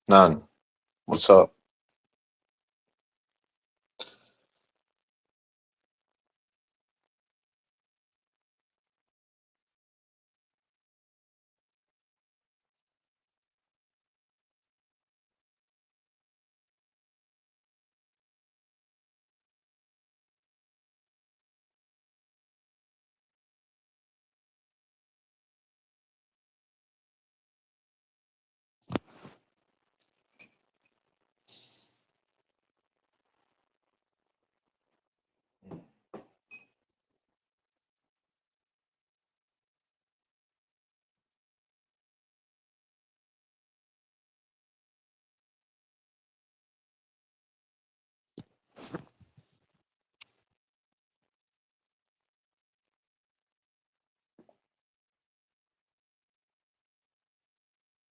None. What's up?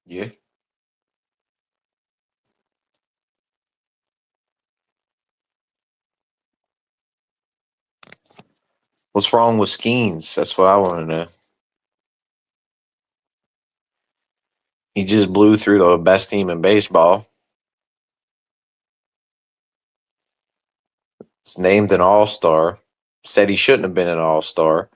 Yeah. What's wrong with Skeens? That's what I want to know. He just blew through the best team in baseball. It's named an all star. Said he shouldn't have been an all star.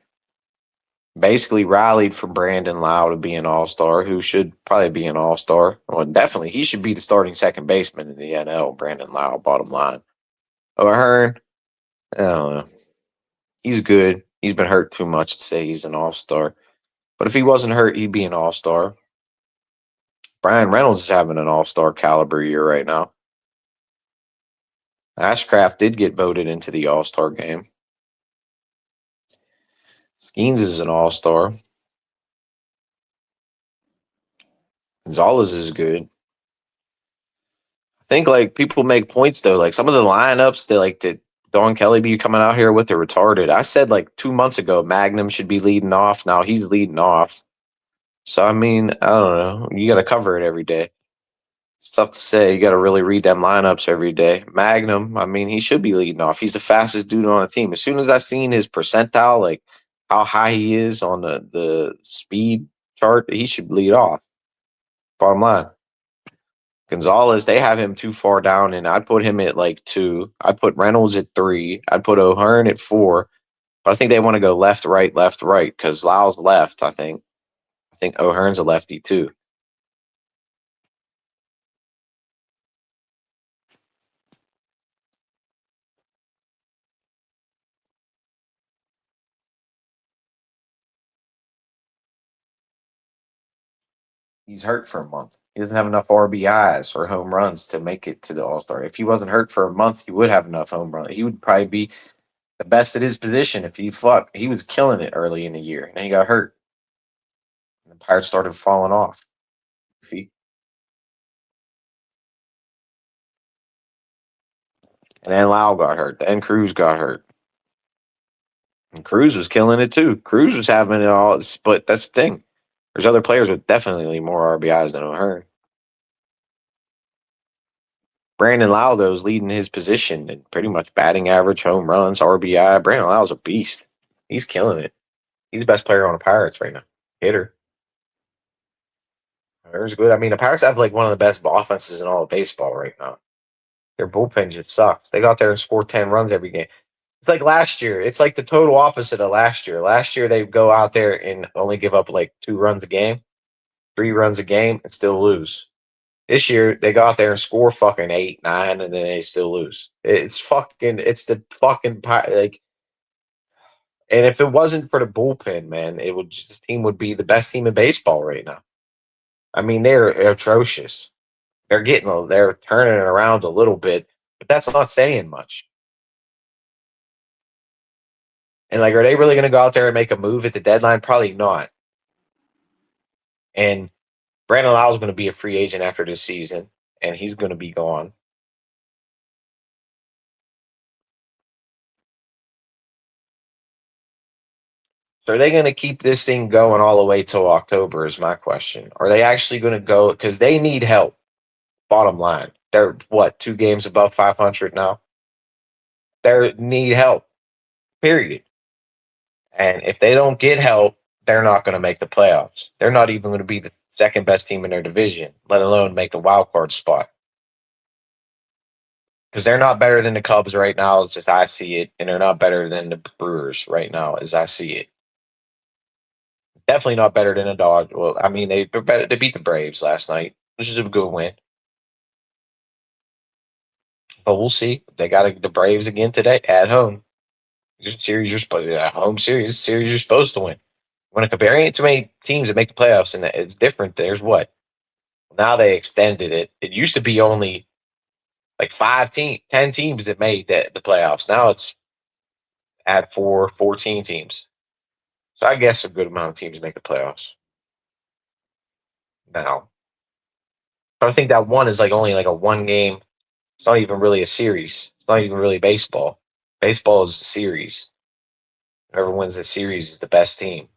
Basically rallied for Brandon Lau to be an all star, who should probably be an all star. Well, definitely, he should be the starting second baseman in the NL. Brandon Lau, bottom line. O'Hearn, I don't know. He's good. He's been hurt too much to say he's an all star. But if he wasn't hurt, he'd be an all star. Brian Reynolds is having an all star caliber year right now. Ashcraft did get voted into the all star game. Skeens is an all star. Gonzalez is good. I think like people make points though. Like some of the lineups that like did Don Kelly be coming out here with the retarded. I said like 2 months ago Magnum should be leading off. Now he's leading off. So I mean, I don't know. You gotta cover it every day. It's tough to say. You gotta really read them lineups every day. Magnum, I mean, he should be leading off. He's the fastest dude on the team. As soon as I seen his percentile, like how high he is on the speed chart, he should lead off. Bottom line. Gonzalez, they have him too far down, and I'd put him at like 2. I'd put Reynolds at 3. I'd put O'Hearn at 4. But I think they want to go left, right, because Lyle's left, I think. I think O'Hearn's a lefty too. He's hurt for a month. He doesn't have enough RBIs or home runs to make it to the All Star. If he wasn't hurt for a month, he would have enough home runs. He would probably be the best at his position if he fuck. He was killing it early in the year, and then he got hurt. And the Pirates started falling off. And then Lau got hurt. Then Cruz got hurt. And Cruz was killing it too. Cruz was having it all, but that's the thing. There's other players with definitely more RBIs than O'Hearn. Brandon Lau, though, is leading his position in pretty much batting average, home runs, RBI. Brandon Lau's a beast. He's killing it. He's the best player on the Pirates right now. Hitter. There's good. I mean, the Pirates have like one of the best offenses in all of baseball right now. Their bullpen just sucks. They go out there and score 10 runs every game. It's like last year. It's like the total opposite of last year. Last year, they go out there and only give up like 2 runs a game, 3 runs a game, and still lose. This year, they go out there and score fucking 8, 9, and then they still lose. It's the fucking, like, and if it wasn't for the bullpen, man, this team would be the best team in baseball right now. I mean, they're atrocious. They're turning it around a little bit, but that's not saying much. And like, are they really going to go out there and make a move at the deadline? Probably not. And Brandon Lau is going to be a free agent after this season, and he's going to be gone. So are they going to keep this thing going all the way till October? Is my question. Are they actually going to go because they need help? Bottom line, they're what 2 games above 500 now. They need help. Period. And if they don't get help, they're not going to make the playoffs. They're not even going to be the second best team in their division, let alone make a wild card spot. Because they're not better than the Cubs right now, as just I see it, and they're not better than the Brewers right now, as I see it. Definitely not better than the Dodgers. Well, I mean, they beat the Braves last night, which is a good win. But we'll see. They got the Braves again today at home. Series you're supposed at home series you're supposed to win. When a comparing it to many teams that make the playoffs, and it's different. There's what now they extended it. It used to be only like 10 teams that made the playoffs. Now it's at 14 teams. So I guess a good amount of teams make the playoffs now. But I think that one is like only like a 1 game. It's not even really a series. It's not even really baseball. Baseball is a series. Whoever wins the series is the best team.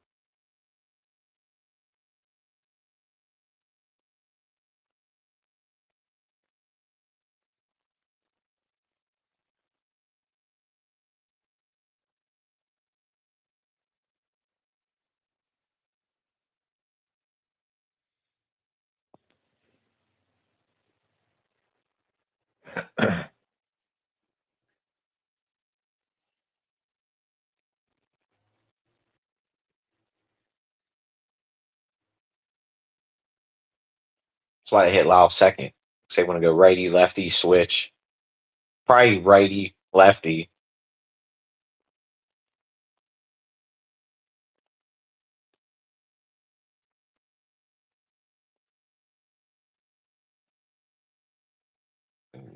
That's why I hit Lyle second. Say want to go righty, lefty, switch. Probably righty, lefty.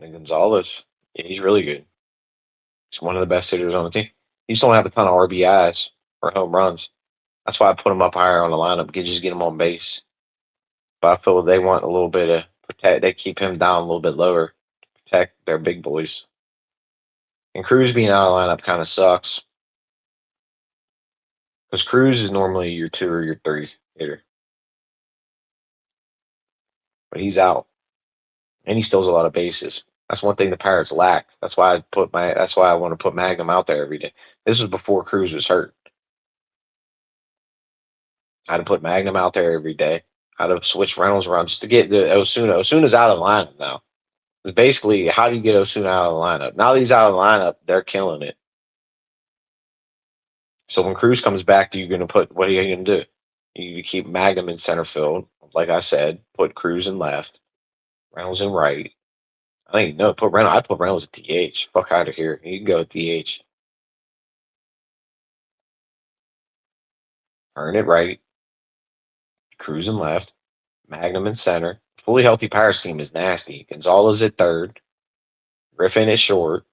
And Gonzalez, yeah, he's really good. He's one of the best hitters on the team. He just don't have a ton of RBIs or home runs. That's why I put him up higher on the lineup. Just get him on base. But I feel they want a little bit of protect. They keep him down a little bit lower, to protect their big boys. And Cruz being out of the lineup kind of sucks because Cruz is normally your 2 or your 3 hitter, but he's out and he steals a lot of bases. That's one thing the Pirates lack. That's why I want to put Magnum out there every day. This was before Cruz was hurt. I'd have put Magnum out there every day. I'd have switched Reynolds around just to get the Osuna. Osuna's out of the lineup now. It's basically, how do you get Osuna out of the lineup? Now that he's out of the lineup, they're killing it. So when Cruz comes back, what are you going to do? You keep Magnum in center field. Like I said, put Cruz in left, Reynolds in right. I think, no, I put Reynolds at DH. Fuck out of here. You can go at DH. Earn it right. Cruz in left. Magnum in center. Fully healthy Pirates team is nasty. Gonzalez at third. Griffin at short.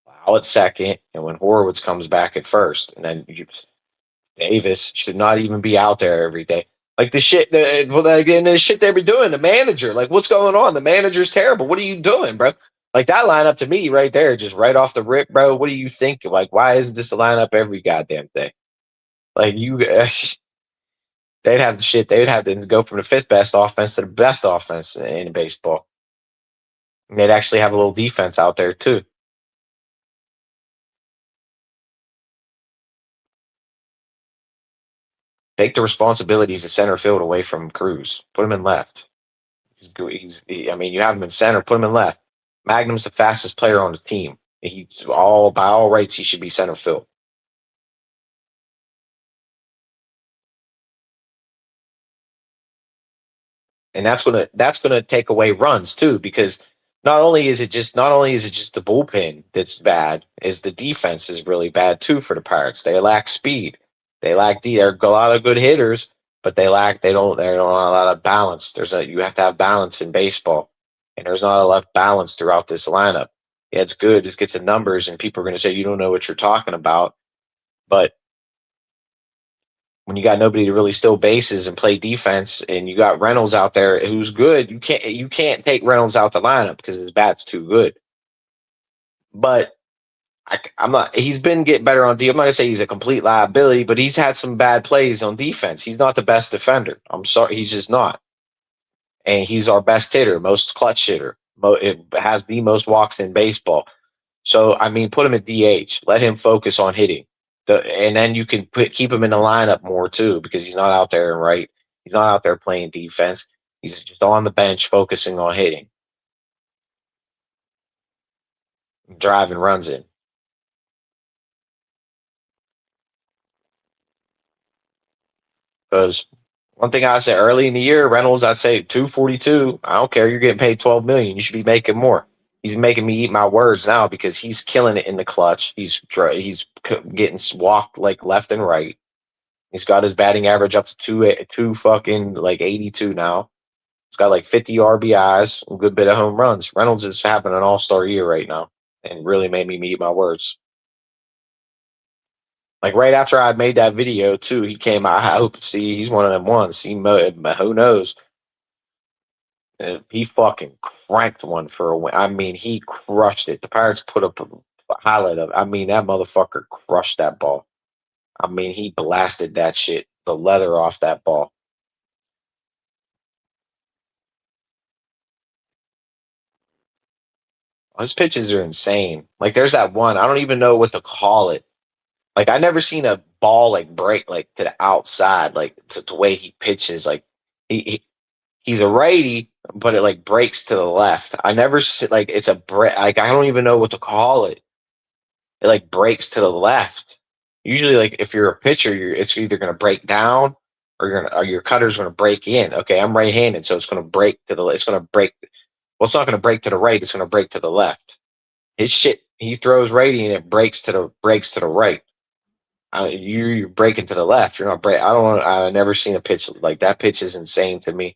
Lau at second. And when Horowitz comes back at first. And then Davis should not even be out there every day. Like the shit, the shit they were doing, the manager, like what's going on? The manager's terrible. What are you doing, bro? Like that lineup to me right there, just right off the rip, bro. What do you think? Like, why isn't this the lineup every goddamn thing? Like they'd have the shit. They'd have to go from the 5th best offense to the best offense in baseball. And they'd actually have a little defense out there too. Take the responsibilities of center field away from Cruz. Put him in left. I mean, you have him in center. Put him in left. Magnum's the fastest player on the team. He's by all rights, he should be center field. And that's gonna take away runs too, because not only is it just the bullpen that's bad, is the defense is really bad too for the Pirates. They lack speed. They're a lot of good hitters, but they don't have a lot of balance. You have to have balance in baseball, and there's not a lot of balance throughout this lineup. Yeah, it's good. It gets the numbers, and people are going to say you don't know what you're talking about. But when you got nobody to really steal bases and play defense, and you got Reynolds out there who's good, you can't take Reynolds out the lineup because his bat's too good. But I'm not. He's been getting better on D. I'm not gonna say he's a complete liability, but he's had some bad plays on defense. He's not the best defender. I'm sorry, he's just not. And he's our best hitter, most clutch hitter. It has the most walks in baseball. So I mean, put him at DH. Let him focus on hitting. And then you can keep him in the lineup more too, because he's not out there right. He's not out there playing defense. He's just on the bench focusing on hitting, driving runs in. Because one thing I said early in the year, Reynolds, I'd say 242. I don't care. You're getting paid $12 million. You should be making more. He's making me eat my words now because he's killing it in the clutch. He's getting walked like left and right. He's got his batting average up to two fucking like 82 now. He's got like 50 RBIs, a good bit of home runs. Reynolds is having an all-star year right now and really made me eat my words. Like right after I made that video too, he came. I hope he's one of them ones. Who knows? And he fucking cranked one for a win. I mean, he crushed it. The Pirates put up a highlight of. I mean, that motherfucker crushed that ball. I mean, he blasted that shit, the leather off that ball. His pitches are insane. Like there's that one. I don't even know what to call it. Like I never seen a ball like break like to the outside, like to the way he pitches. Like he's a righty, but it like breaks to the left. I never see like it's a break. Like I don't even know what to call it. It like breaks to the left. Usually, like if you're a pitcher, it's either gonna break down or your cutter's gonna break in. Okay, I'm right-handed, so it's gonna break to the. It's gonna break. Well, it's not gonna break to the right. It's gonna break to the left. His shit. He throws righty and it breaks to the right. You're breaking to the left. You're not break. I don't. I've never seen a pitch like that. Pitch is insane to me.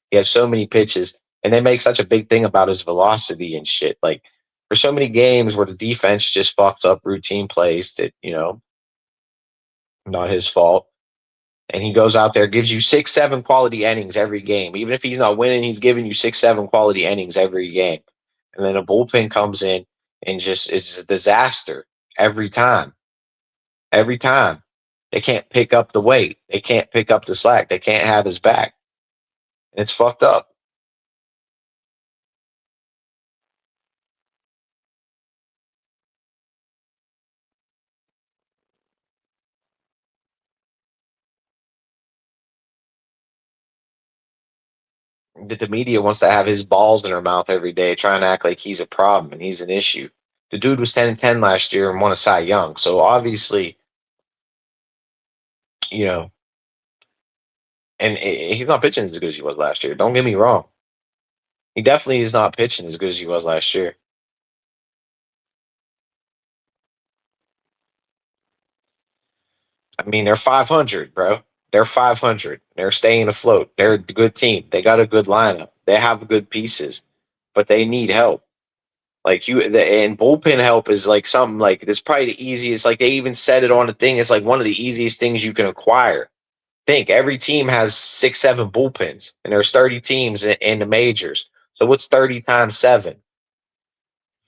He has so many pitches, and they make such a big thing about his velocity and shit. Like there's so many games where the defense just fucks up routine plays that not his fault. And he goes out there, gives you 6, 7 quality innings every game. Even if he's not winning, he's giving you 6, 7 quality innings every game. And then a bullpen comes in and just is a disaster every time. Every time. They can't pick up the weight. They can't pick up the slack. They can't have his back. And it's fucked up. That the media wants to have his balls in her mouth every day, trying to act like he's a problem and he's an issue. The dude was 10-10 last year and won a Cy Young. So obviously, you know, and he's not pitching as good as he was last year. Don't get me wrong. He definitely is not pitching as good as he was last year. I mean, they're 500, bro. They're 500. They're staying afloat. They're a good team. They got a good lineup. They have good pieces, but they need help. Like and bullpen help is like something like this. Probably the easiest. Like they even said it on the thing. It's like one of the easiest things you can acquire. Think every team has 6, 7 bullpens, and there's 30 teams in the majors. So what's 30 times 7?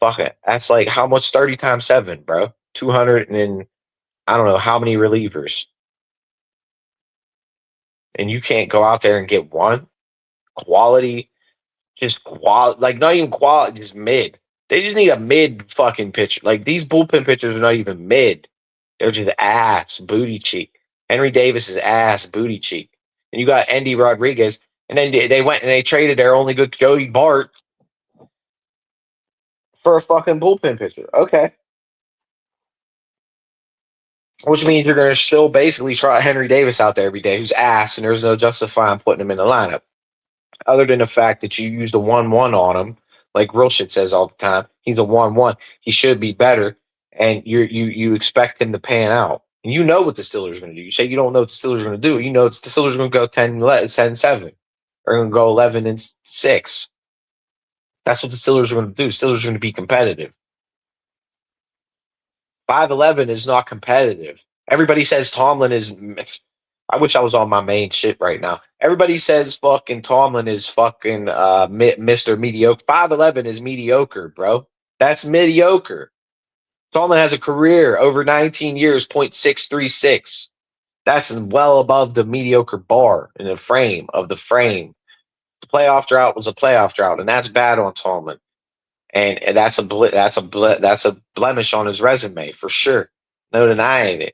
Fuck it. That's like how much 30 times 7, bro? 200 and I don't know how many relievers. And you can't go out there and get one quality, just quality, like not even quality, just mid. They just need a mid fucking pitcher. Like these bullpen pitchers are not even mid. They're just ass booty cheek. Henry Davis is ass booty cheek. And you got Andy Rodriguez. And then they went and they traded their only good Joey Bart for a fucking bullpen pitcher. Okay. Which means you're going to still basically try Henry Davis out there every day, who's ass, and there's no justifying putting him in the lineup. Other than the fact that you used a 1-1 on him, like real shit says all the time, he's a 1-1. He should be better, and you expect him to pan out. And you know what the Steelers are going to do. You say you don't know what the Steelers are going to do. You know the Steelers are going to go 10-7. Or going to go 11-6. That's what the Steelers are going to do. Steelers are going to be competitive. 5-11 is not competitive. Everybody says Tomlin is. I wish I was on my main shit right now. Everybody says fucking Tomlin is fucking Mr. Mediocre. 5-11 is mediocre, bro. That's mediocre. Tomlin has a career over 19 years, .636. That's well above the mediocre bar in the frame of the frame. The playoff drought was a playoff drought, and that's bad on Tomlin. And that's a blemish on his resume for sure. No denying it.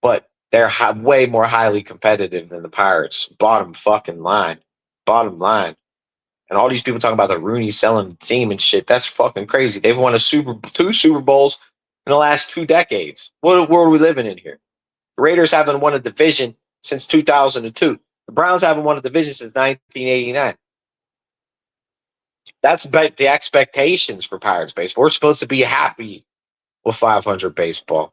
But they're way more highly competitive than the Pirates. Bottom fucking line. Bottom line. And all these people talking about the Rooney selling the team and shit. That's fucking crazy. They've won two Super Bowls in the last 2 decades. What world are we living in here? The Raiders haven't won a division since 2002. The Browns haven't won a division since 1989. That's the expectations for Pirates baseball. We're supposed to be happy with 500 baseball.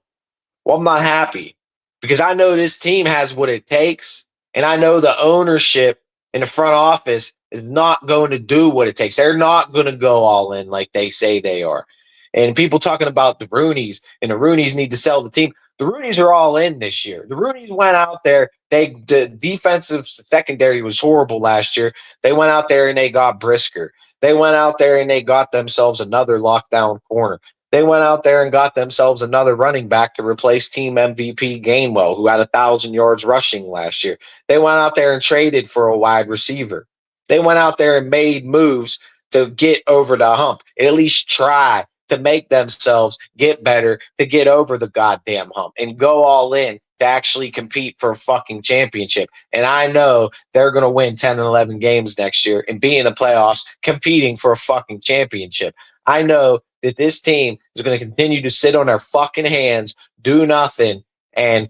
Well, I'm not happy because I know this team has what it takes, and I know the ownership in the front office is not going to do what it takes. They're not going to go all in like they say they are. And people talking about the Rooneys, and the Rooneys need to sell the team. The Rooneys are all in this year. The Rooneys went out there. The defensive secondary was horrible last year. They went out there and they got Brisker. They went out there and they got themselves another lockdown corner. They went out there and got themselves another running back to replace team MVP Gainwell, who had 1,000 yards rushing last year. They went out there and traded for a wide receiver. They went out there and made moves to get over the hump, at least try to make themselves get better, to get over the goddamn hump and go all in to actually compete for a fucking championship. And I know they're going to win 10 and 11 games next year and be in the playoffs competing for a fucking championship. I know that this team is going to continue to sit on their fucking hands, do nothing, and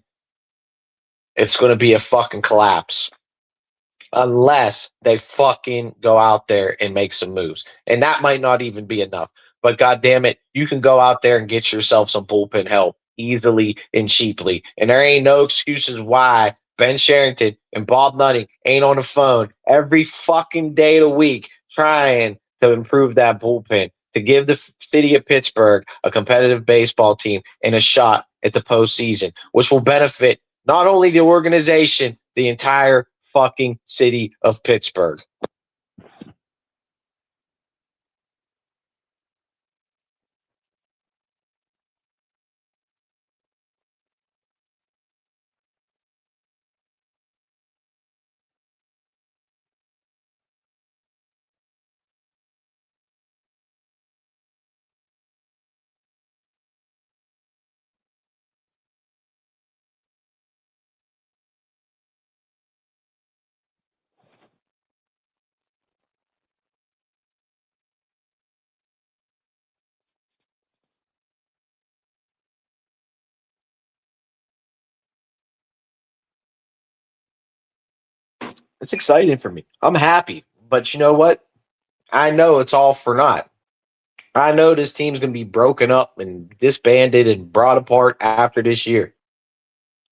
It's going to be a fucking collapse unless they fucking go out there and make some moves. And that might not even be enough. But god damn it, you can go out there and get yourself some bullpen help easily and cheaply. And there ain't no excuses why Ben Sherrington and Bob Nutting ain't on the phone every fucking day of the week trying to improve that bullpen, to give the city of Pittsburgh a competitive baseball team and a shot at the postseason, which will benefit not only the organization, the entire fucking city of Pittsburgh. It's exciting for me. I'm happy. But you know what? I know it's all for naught. I know this team's going to be broken up and disbanded and brought apart after this year.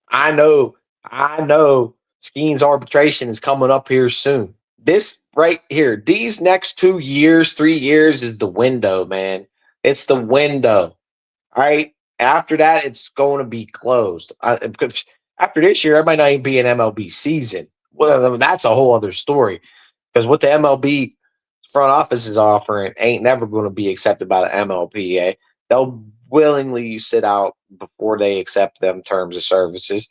I know, I know Skeen's arbitration is coming up here soon. This right here, these next 2 years, 3 years is the window, man. It's the window. All right. After that, it's going to be closed. After this year, it might not even be an MLB season. Well, that's a whole other story. Because what the MLB front office is offering ain't never going to be accepted by the MLPA. They'll willingly sit out before they accept them terms of services,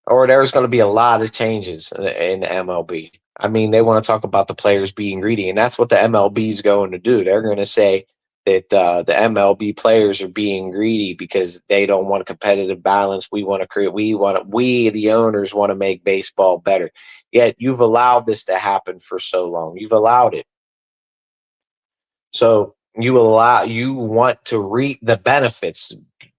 or there's going to be a lot of changes in the MLB. I mean, they want to talk about the players being greedy, and that's what the MLB is going to do. They're going to say that the MLB players are being greedy because they don't want a competitive balance. We want to create. We the owners want to make baseball better. Yet you've allowed this to happen for so long. You've allowed it. So you want to reap the benefits.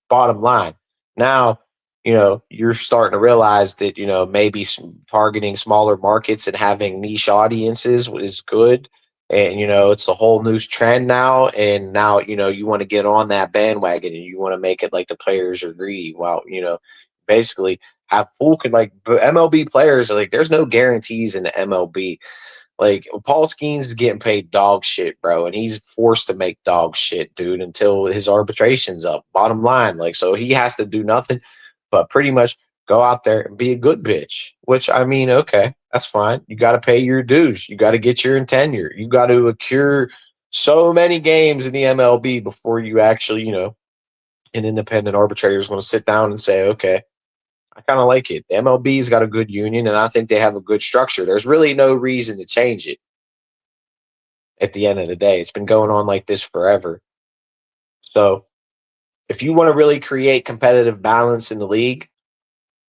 Bottom line. Now, you're starting to realize that, maybe targeting smaller markets and having niche audiences is good. And, it's a whole new trend now. And now, you want to get on that bandwagon and you want to make it like the players are greedy. Well, basically have full, like MLB players are like, there's no guarantees in the MLB. Like Paul Skeens is getting paid dog shit, bro, and he's forced to make dog shit, dude, until his arbitration's up. Bottom line, like, so he has to do nothing but pretty much go out there and be a good bitch. Which I mean, okay, that's fine. You got to pay your dues. You got to get your tenure. You got to accrue so many games in the MLB before you actually, an independent arbitrator is going to sit down and say, okay, I kind of like it. The MLB's got a good union, and I think they have a good structure. There's really no reason to change it at the end of the day. It's been going on like this forever. So if you want to really create competitive balance in the league,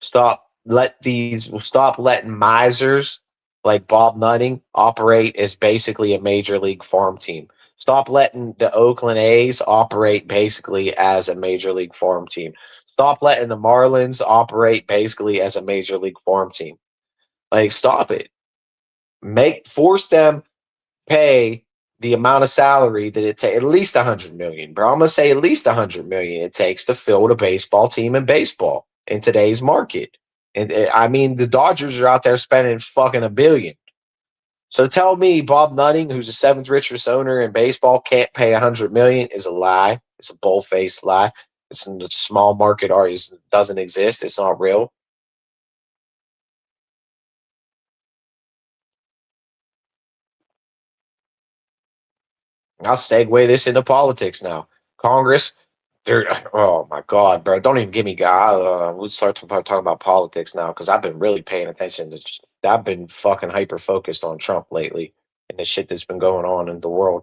stop letting misers like Bob Nutting operate as basically a major league farm team. Stop letting the Oakland A's operate basically as a major league farm team. Stop letting the Marlins operate basically as a major league farm team. Like, stop it. Force them pay the amount of salary that it takes, at least 100 million, bro. I'm gonna say at least 100 million it takes to field a baseball team in baseball in today's market. And I mean, the Dodgers are out there spending fucking a billion. So tell me Bob Nutting, who's the seventh richest owner in baseball, can't pay 100 million is a lie. It's a bull-faced lie. It's a small market art. It doesn't exist. It's not real. I'll segue this into politics now. Congress, oh my God, bro. Don't even give me God. We'll start talking about politics now because I've been really paying attention to. I've been fucking hyper focused on Trump lately and the shit that's been going on in the world.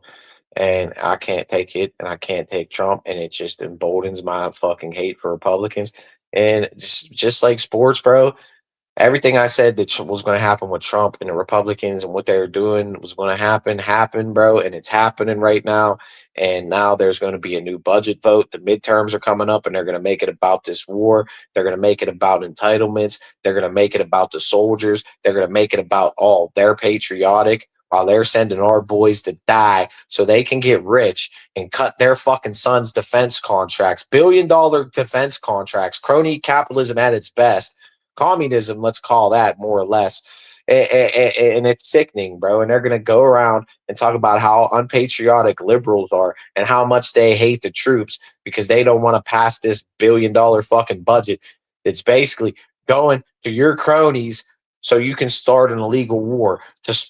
And I can't take it and I can't take Trump. And it just emboldens my fucking hate for Republicans. And just like sports, bro, Everything I said that was going to happen with Trump and the Republicans and what they were doing was going to happen, bro. And it's happening right now. And now there's going to be a new budget vote. The midterms are coming up, and they're going to make it about this war. They're going to make it about entitlements. They're going to make it about the soldiers. They're going to make it about all. They're patriotic while they're sending our boys to die so they can get rich and cut their fucking sons' defense contracts, $1 billion defense contracts, crony capitalism at its best, communism, let's call that more or less. And it's sickening, bro. And they're going to go around and talk about how unpatriotic liberals are and how much they hate the troops because they don't want to pass this $1 billion fucking budget that's basically going to your cronies so you can start an illegal war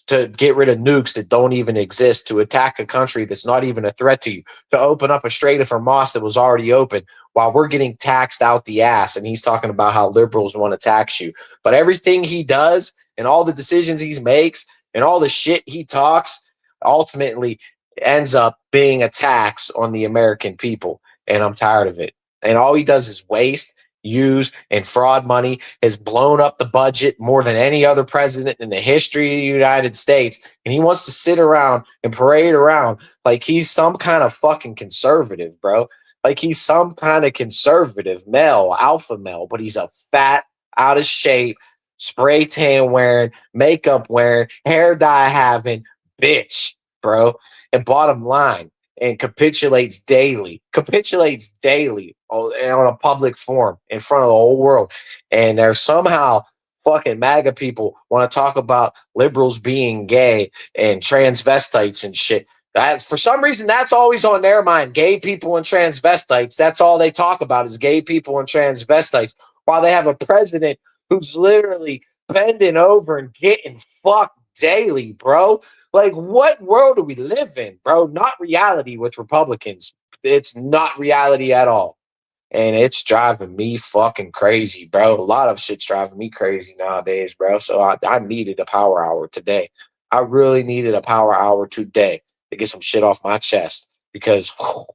to get rid of nukes that don't even exist, to attack a country that's not even a threat to you, to open up a Strait of Hormuz that was already open while we're getting taxed out the ass. And he's talking about how liberals want to tax you. But everything he does and all the decisions he makes and all the shit he talks ultimately ends up being a tax on the American people. And I'm tired of it. And all he does is waste, use, and fraud money, has blown up the budget more than any other president in the history of the United States. And he wants to sit around and parade around like he's some kind of fucking conservative, bro. Like he's some kind of conservative male, alpha male, but he's a fat, out of shape, spray tan wearing, makeup wearing, hair dye having bitch, bro. And bottom line, and capitulates daily on a public forum in front of the whole world. And there's somehow fucking MAGA people want to talk about liberals being gay and transvestites and shit. That for some reason that's always on their mind. Gay people and transvestites. That's all they talk about is gay people and transvestites. While they have a president who's literally bending over and getting fucked daily, bro. Like, what world do we live in, bro? Not reality with Republicans. It's not reality at all. And it's driving me fucking crazy, bro. A lot of shit's driving me crazy nowadays, bro. So I needed a power hour today. I really needed a power hour today to get some shit off my chest because whew,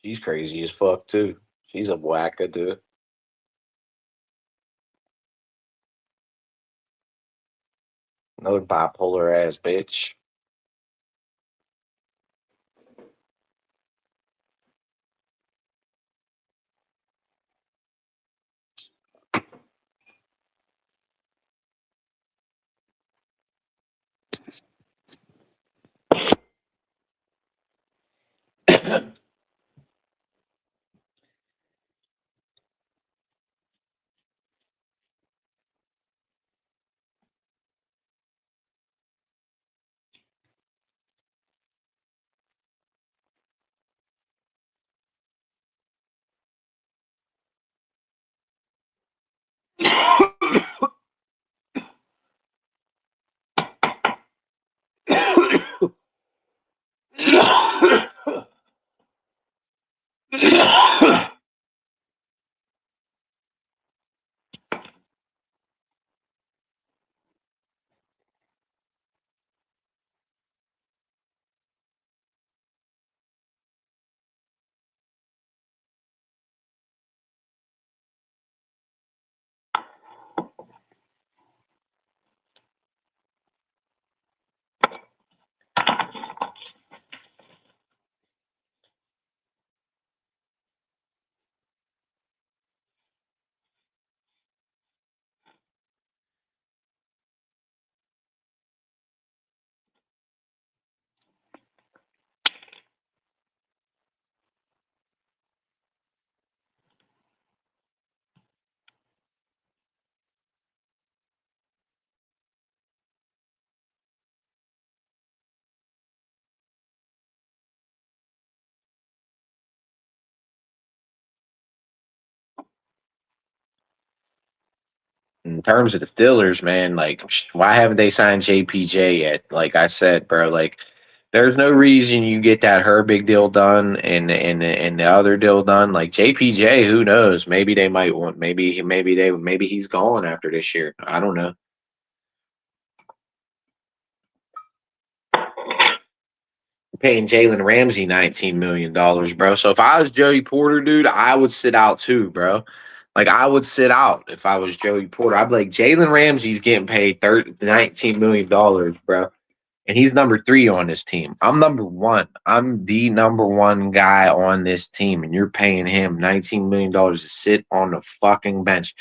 she's crazy as fuck too. She's a wacka, dude. Another bipolar ass bitch. In terms of the Steelers, man, like why haven't they signed JPJ yet? Like I said, bro, like there's no reason you get that her big deal done and the other deal done. Like JPJ, who knows? Maybe they might want maybe he's gone after this year. I don't know. Paying Jalen Ramsey $19 million, bro. So if I was Joey Porter, dude, I would sit out too, bro. Like I would sit out if I was Joey Porter. I'd be like, Jalen Ramsey's getting paid $19 million, bro. And he's number 3 on this team. I'm number 1. I'm the number 1 guy on this team, and you're paying him $19 million to sit on the fucking bench.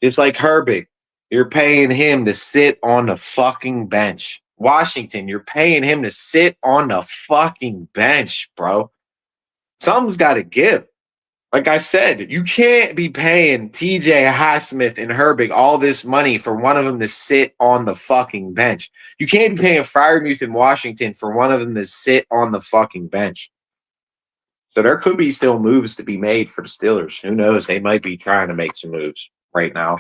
Just like Herbig, you're paying him to sit on the fucking bench. Washington, you're paying him to sit on the fucking bench, bro. Something's got to give. Like I said, you can't be paying TJ Highsmith and Herbig all this money for one of them to sit on the fucking bench. You can't be paying Freiermuth and Washington for one of them to sit on the fucking bench. So there could be still moves to be made for the Steelers. Who knows? They might be trying to make some moves right now.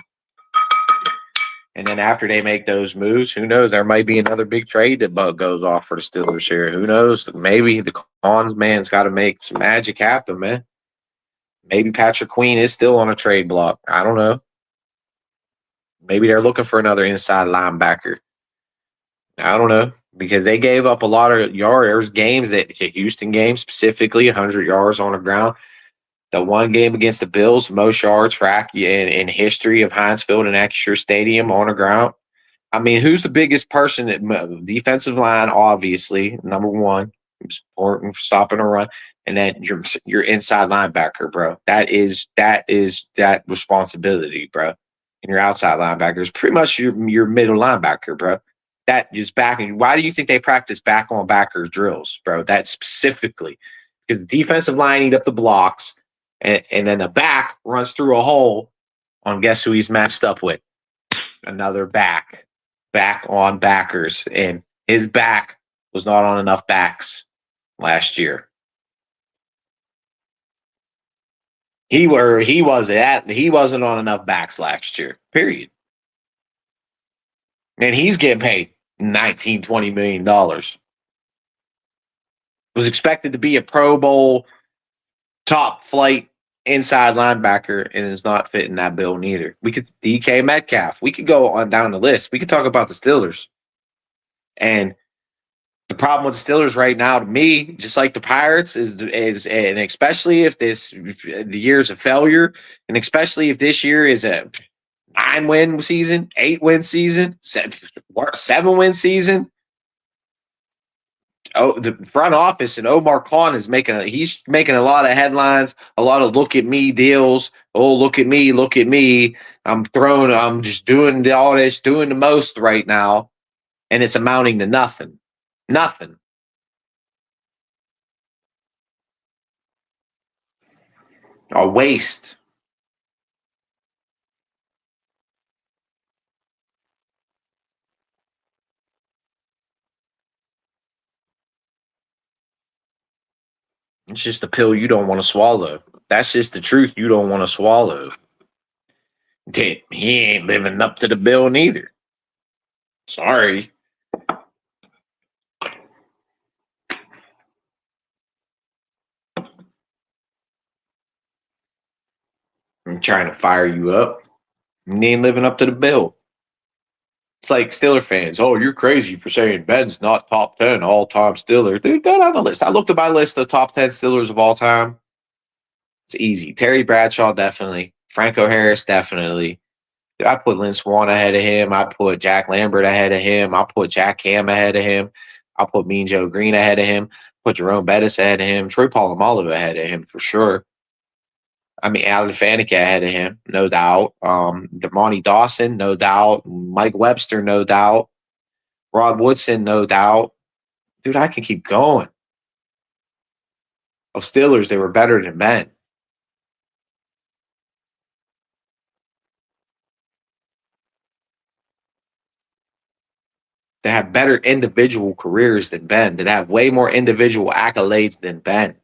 And then after they make those moves, who knows? There might be another big trade that goes off for the Steelers here. Who knows? Maybe the Cons man's got to make some magic happen, man. Maybe Patrick Queen is still on a trade block. I don't know. Maybe they're looking for another inside linebacker. I don't know because they gave up a lot of yards. There's games that Houston game specifically, 100 yards on the ground. The one game against the Bills, most yards for in history of Heinz Field and Acrisure Stadium on the ground. I mean, who's the biggest person that defensive line? Obviously, number 1, important for stopping a run, and then your inside linebacker, bro. That is that responsibility, bro. And your outside linebacker is pretty much your middle linebacker, bro. That is back. And why do you think they practice back on backers drills, bro? That specifically because the defensive line eat up the blocks, and then the back runs through a hole on guess who he's matched up with? Another back on backers, and his back was not on enough backs last year. He wasn't on enough backs last year. Period. And he's getting paid $19-20 million. Was expected to be a Pro Bowl top flight inside linebacker and is not fitting that bill neither. We could DK Metcalf. We could go on down the list. We could talk about the Steelers. And the problem with the Steelers right now, to me, just like the Pirates, is and especially if the year's a failure, and especially if this year is a 9-win season, 8-win season, 7-win season. Oh, the front office and Omar Khan is making a lot of headlines, a lot of look at me deals. Oh, look at me. I'm just doing all this, doing the most right now. And it's amounting to nothing. Nothing. A waste. It's just a pill you don't want to swallow. That's just the truth you don't want to swallow. He ain't living up to the bill neither. Sorry. I'm trying to fire you up. He ain't living up to the bill. It's like Steeler fans. Oh, you're crazy for saying Ben's not top 10 all-time Steeler. Dude, go down the list. I looked at my list of top 10 Steelers of all time. It's easy. Terry Bradshaw, definitely. Franco Harris, definitely. Dude, I put Lynn Swan ahead of him. I put Jack Lambert ahead of him. I put Jack Ham ahead of him. I put Mean Joe Green ahead of him. Put Jerome Bettis ahead of him. Troy Polamalu ahead of him for sure. I mean, Alan Faneca ahead of him, no doubt. Demonte Dawson, no doubt. Mike Webster, no doubt. Rod Woodson, no doubt. Dude, I can keep going. Of Steelers, they were better than Ben. They have better individual careers than Ben. That have way more individual accolades than Ben.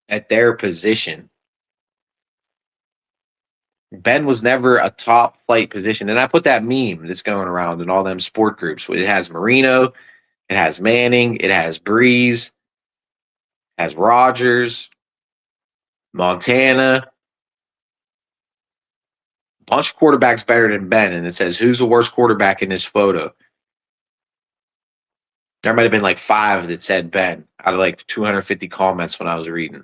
at their position. Ben was never a top flight position. And I put that meme that's going around in all them sport groups. It has Marino, it has Manning, it has Breeze, it has Rogers, Montana, a bunch of quarterbacks better than Ben. And it says, who's the worst quarterback in this photo? There might have been like 5 that said Ben out of like 250 comments when I was reading.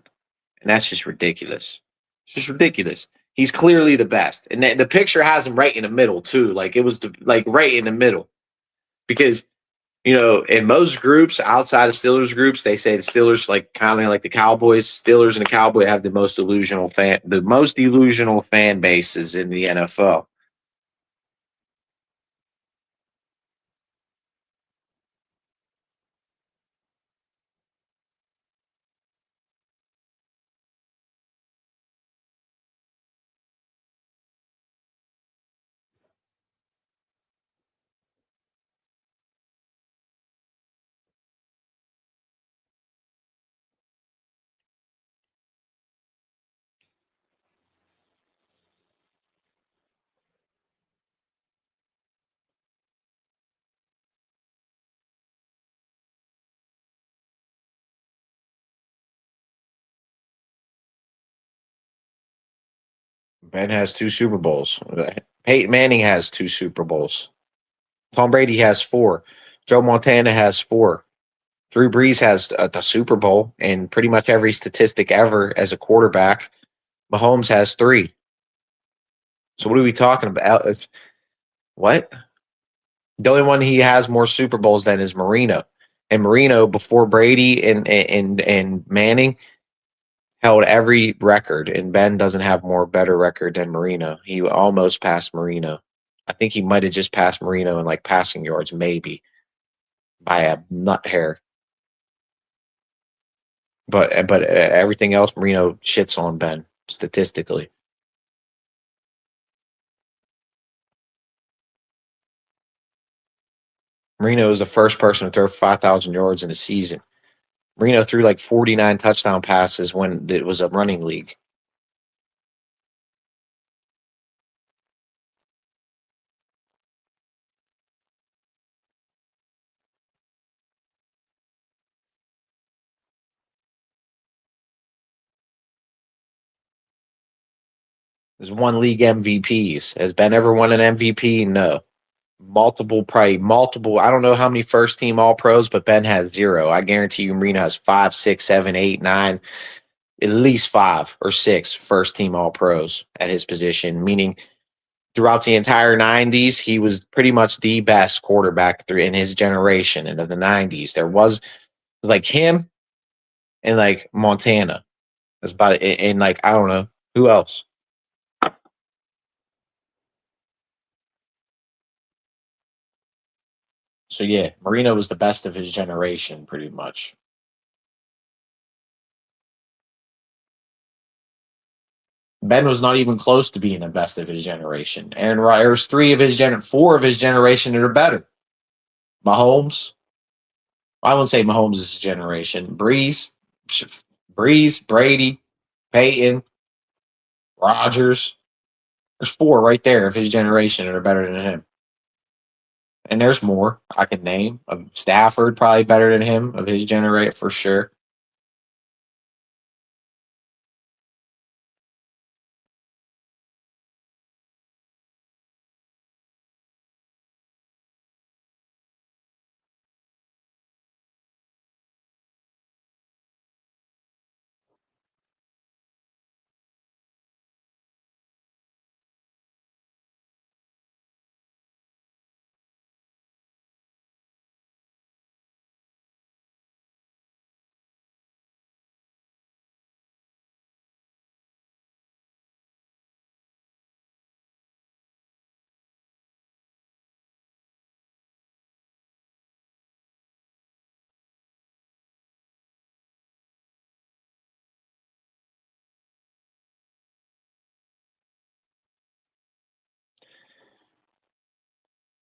And that's just ridiculous. It's just ridiculous. He's clearly the best. And the picture has him right in the middle, too. Like, it was like right in the middle. Because, in most groups, outside of Steelers groups, they say the Steelers, like kind of like the Cowboys, Steelers and the Cowboys have the most delusional fan bases in the NFL. Ben has 2 Super Bowls. Peyton Manning has 2 Super Bowls. Tom Brady has 4. Joe Montana has 4. Drew Brees has the Super Bowl and pretty much every statistic ever as a quarterback. Mahomes has 3. So what are we talking about? What? The only one he has more Super Bowls than is Marino. And Marino, before Brady and Manning, held every record. And Ben doesn't have more better record than Marino. He almost passed Marino. I think he might have just passed Marino in like passing yards, maybe by a nut hair. But everything else, Marino shits on Ben statistically. Marino is the first person to throw 5,000 yards in a season. Marino threw like 49 touchdown passes when it was a running league. There's one league MVPs. Has Ben ever won an MVP? No. Probably multiple. I don't know how many first team All Pros, but Ben has 0. I guarantee you, Marino has 5, 6, 7, 8, 9, at least 5 or 6 first team All Pros at his position, meaning throughout the entire 90s, he was pretty much the best quarterback in his generation. And in the 90s, there was like him and like Montana. That's about it. And like, I don't know who else. So yeah, Marino was the best of his generation, pretty much. Ben was not even close to being the best of his generation. Aaron Rodgers, 4 of his generation that are better. Mahomes, I wouldn't say Mahomes is his generation. Breeze, Brady, Peyton, Rogers. There's 4 right there of his generation that are better than him. And there's more I could name. Stafford probably better than him of his generation for sure.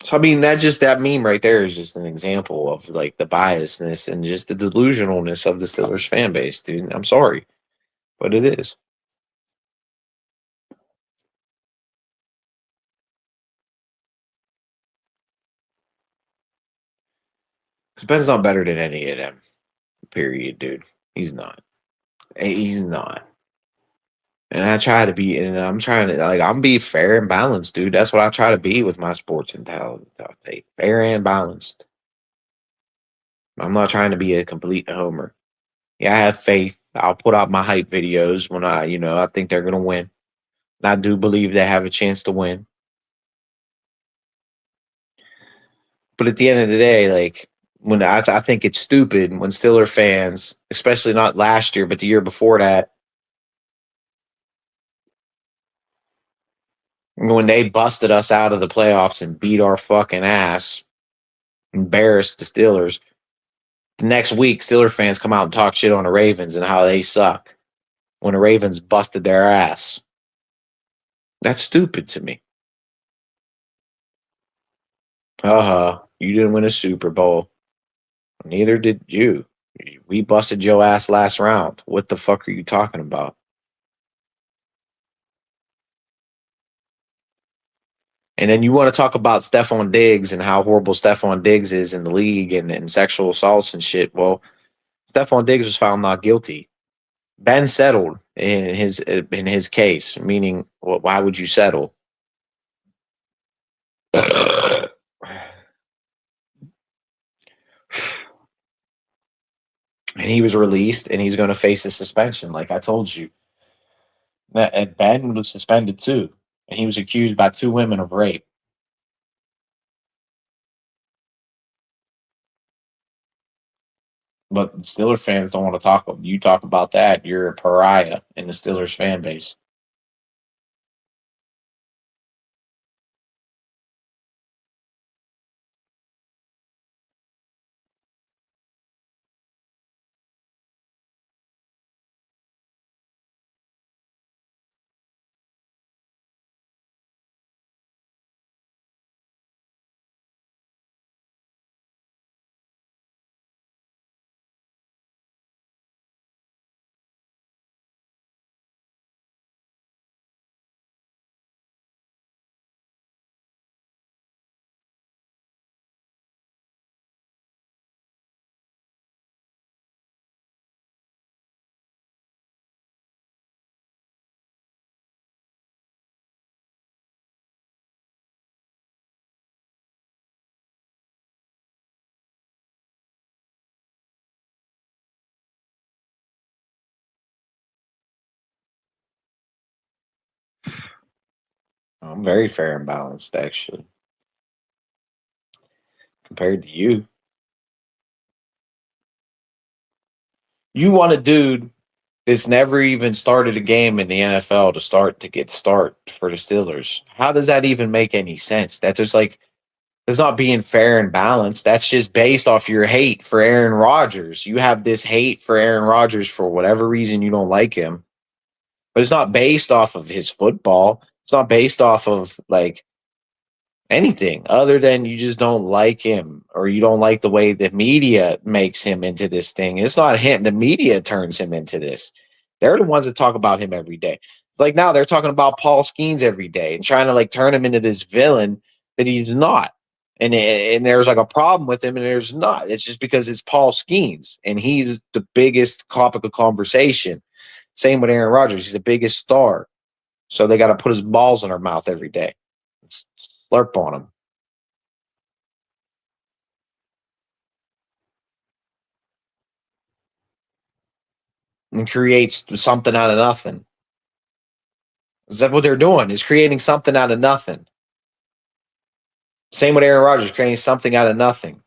So I mean, that meme right there is just an example of like the biasness and just the delusionalness of the Steelers fan base, dude. I'm sorry. but it is. Because Ben's not better than any of them. Period, dude. He's not. He's not. And I try to be, and I'm trying to like I'm be fair and balanced, dude. That's what I try to be with my sports mentality. Fair and balanced. I'm not trying to be a complete homer. Yeah, I have faith. I'll put out my hype videos when I think they're gonna win. And I do believe they have a chance to win. But at the end of the day, like when I think it's stupid when Steeler fans, especially not last year, but the year before that, when they busted us out of the playoffs and beat our fucking ass, embarrassed the Steelers. The next week, Steeler fans come out and talk shit on the Ravens and how they suck when the Ravens busted their ass. That's stupid to me. You didn't win a Super Bowl. Neither did you. We busted your ass last round. What the fuck are you talking about? And then you want to talk about Stephon Diggs and how horrible Stephon Diggs is in the league and sexual assaults and shit. Well, Stephon Diggs was found not guilty. Ben settled in his case, meaning well, why would you settle? And he was released and he's going to face a suspension, like I told you. And Ben was suspended too. And he was accused by two women of rape. But Steelers fans don't want to talk. You talk about that, you're a pariah in the Steelers fan base. I'm very fair and balanced, actually, compared to you. You want a dude that's never even started a game in the NFL to get start for the Steelers. How does that even make any sense? That's just like that's not being fair and balanced. That's just based off your hate for Aaron Rodgers. You have this hate for Aaron Rodgers for whatever reason you don't like him, but it's not based off of his football. It's not based off of like anything other than you just don't like him or you don't like the way the media makes him into this thing. It's not him. The media turns him into this. They're the ones that talk about him every day. It's like now they're talking about Paul Skeens every day and trying to like turn him into this villain that he's not. And there's like a problem with him, and there's not. It's just because it's Paul Skeens, and he's the biggest topic of conversation. Same with Aaron Rodgers; he's the biggest star, so they got to put his balls in their mouth every day. Slurp on him and creates something out of nothing. Is that what they're doing? Is creating something out of nothing. Same with Aaron Rodgers, creating something out of nothing.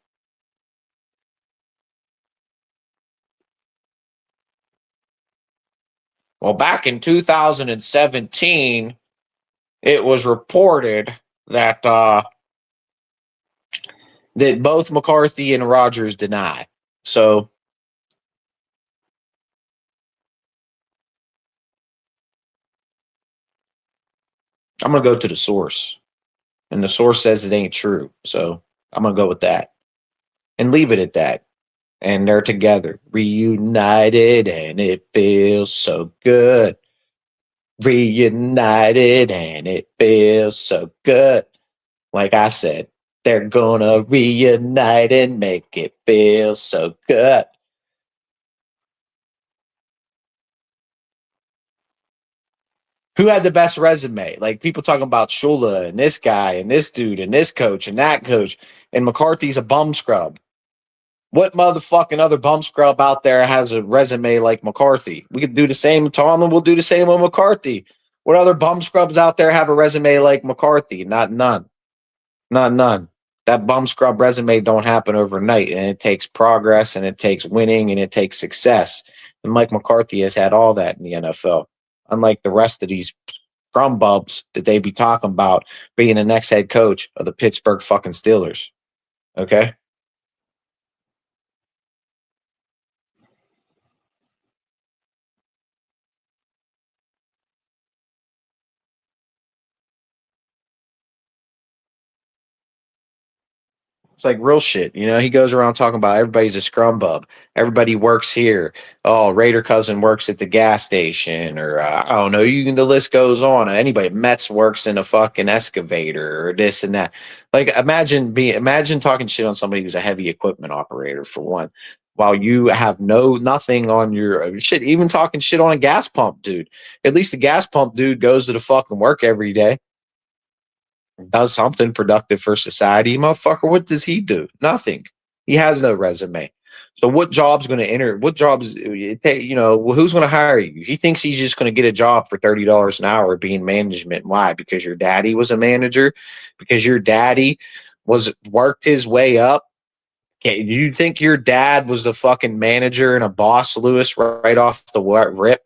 Well, back in 2017, it was reported that that both McCarthy and Rodgers deny. So I'm gonna go to the source, and the source says it ain't true. So I'm gonna go with that and leave it at that. and they're together, reunited, and it feels so good. Reunited, and it feels so good. Like I said, they're gonna reunite and make it feel so good. Who had the best resume? Like people talking about Shula and this guy and this dude and this coach and that coach, and McCarthy's a bum scrub. What motherfucking other bum scrub out there has a resume like McCarthy? We could do the same with Tomlin. We'll do the same with McCarthy. What other bum scrubs out there have a resume like McCarthy? Not none. Not none. That bum scrub resume don't happen overnight, and it takes progress, and it takes winning, and it takes success. And Mike McCarthy has had all that in the NFL, unlike the rest of these scrum bubs that they be talking about being the next head coach of the Pittsburgh fucking Steelers. Okay. It's like real shit. You know, he goes around talking about everybody's a scrum bub. Everybody works here. Oh, Raider cousin works at the gas station, or I don't know. You can, the list goes on. Anybody, Mets works in a fucking excavator, or this and that. Like, imagine talking shit on somebody who's a heavy equipment operator for one, while you have nothing on your shit. Even talking shit on a gas pump, dude. At least the gas pump dude goes to the fucking work every day, does something productive for society. Motherfucker, what does he do? Nothing. He has no resume. So what job's going to enter? What jobs? You know, who's going to hire you? He thinks he's just going to get a job for $30 an hour being management. Why? Because your daddy was a manager. Because your daddy was worked his way up. Okay, you think your dad was the fucking manager and a boss, Lewis, right off the rip?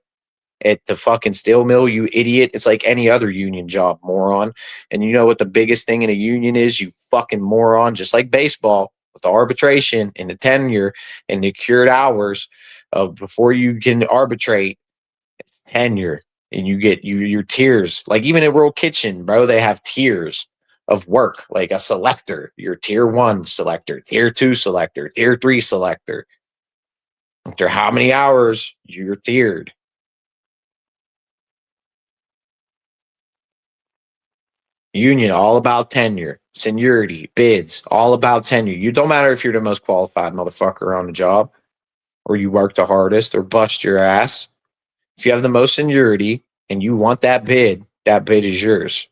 At the fucking steel mill, you idiot. It's like any other union job, moron. And you know what the biggest thing in a union is, you fucking moron, just like baseball with the arbitration and the tenure and the accrued hours of before you can arbitrate, it's tenure. And you get your tiers. Like even at World Kitchen, bro, they have tiers of work, like a selector, your tier one selector, tier two selector, tier three selector. After how many hours you're tiered. Union, all about tenure, seniority, bids, all about tenure. You don't matter if you're the most qualified motherfucker on the job or you work the hardest or bust your ass. If you have the most seniority and you want that bid is yours.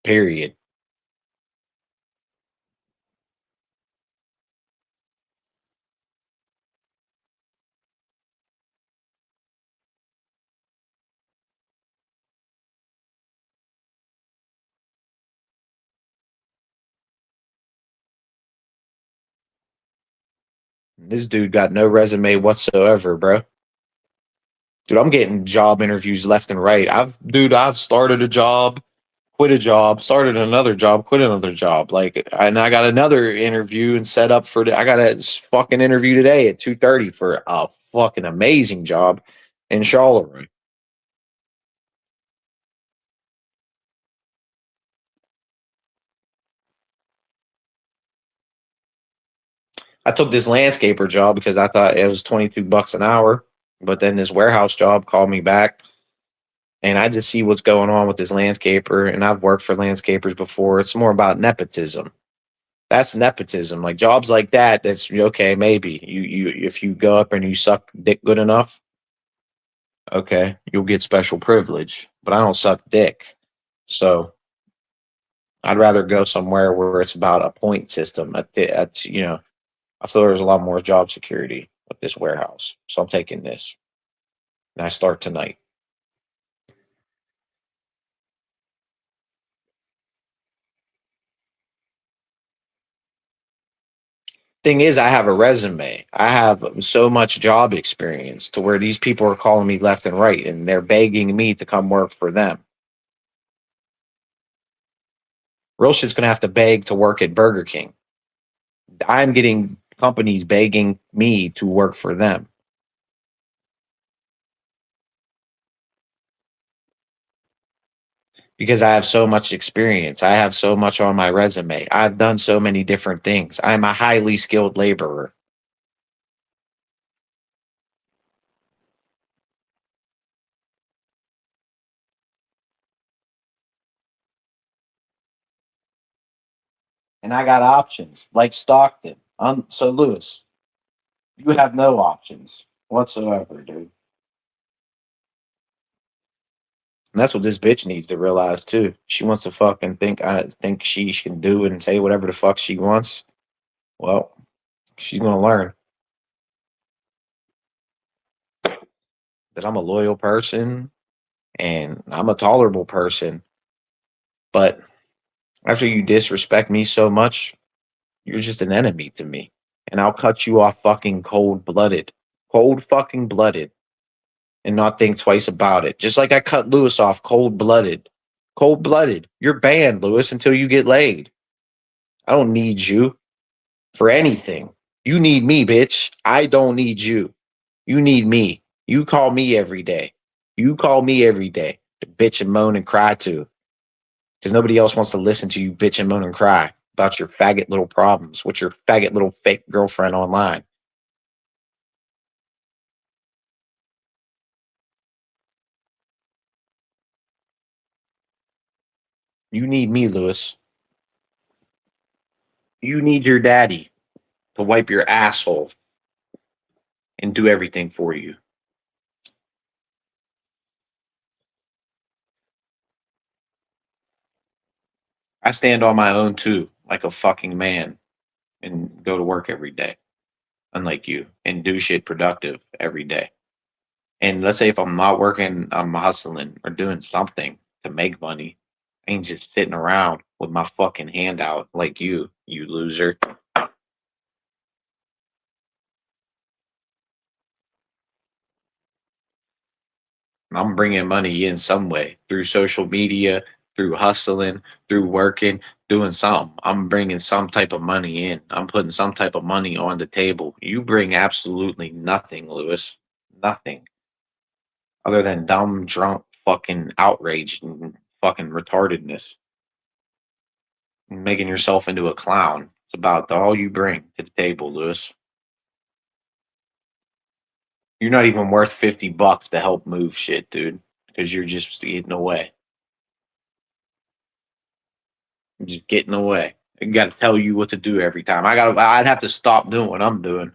Period. This dude got no resume whatsoever, bro. Dude, I'm getting job interviews left and right. I've started a job, quit a job, started another job, quit another job. Like, and I got another interview and set up for. I got a fucking interview today at 2:30 for a fucking amazing job in Charleroi. I took this landscaper job because I thought it was $22 an hour, but then this warehouse job called me back, and I just see what's going on with this landscaper. And I've worked for landscapers before. It's more about nepotism. That's nepotism. Like jobs like that, that's okay. Maybe you if you go up and you suck dick good enough, okay, you'll get special privilege. But I don't suck dick, so I'd rather go somewhere where it's about a point system. I feel there's a lot more job security with this warehouse, so I'm taking this, and I start tonight. Thing is, I have a resume. I have so much job experience to where these people are calling me left and right, and they're begging me to come work for them. Real shit's gonna have to beg to work at Burger King. I'm getting companies begging me to work for them because I have so much experience. I have so much on my resume. I've done so many different things. I'm a highly skilled laborer. and I got options like Stockton. So Lewis, you have no options whatsoever, dude. And that's what this bitch needs to realize too. She wants to fucking think she can do and say whatever the fuck she wants. Well, she's gonna learn that I'm a loyal person and I'm a tolerable person. But after you disrespect me so much, you're just an enemy to me. And I'll cut you off fucking cold blooded. Cold fucking blooded. And not think twice about it. Just like I cut Lewis off cold blooded. Cold blooded. You're banned, Lewis, until you get laid. I don't need you for anything. You need me, bitch. I don't need you. You need me. You call me every day. You call me every day to bitch and moan and cry to. Because nobody else wants to listen to you bitch and moan and cry about your faggot little problems with your faggot little fake girlfriend online. You need me, Lewis. You need your daddy to wipe your asshole and do everything for you. I stand on my own too, like a fucking man, and go to work every day, unlike you, and do shit productive every day. And let's say if I'm not working, I'm hustling or doing something to make money. I ain't just sitting around with my fucking hand out like you loser. I'm bringing money in some way through social media, through hustling, through working, doing something. I'm bringing some type of money in. I'm putting some type of money on the table. You bring absolutely nothing, Lewis. Nothing other than dumb, drunk, fucking outrage and fucking retardedness. Making yourself into a clown. It's about all you bring to the table, Lewis. You're not even worth $50 to help move shit, dude, because you're just getting away. Just getting away. I got to tell you what to do every time. I'd have to stop doing what I'm doing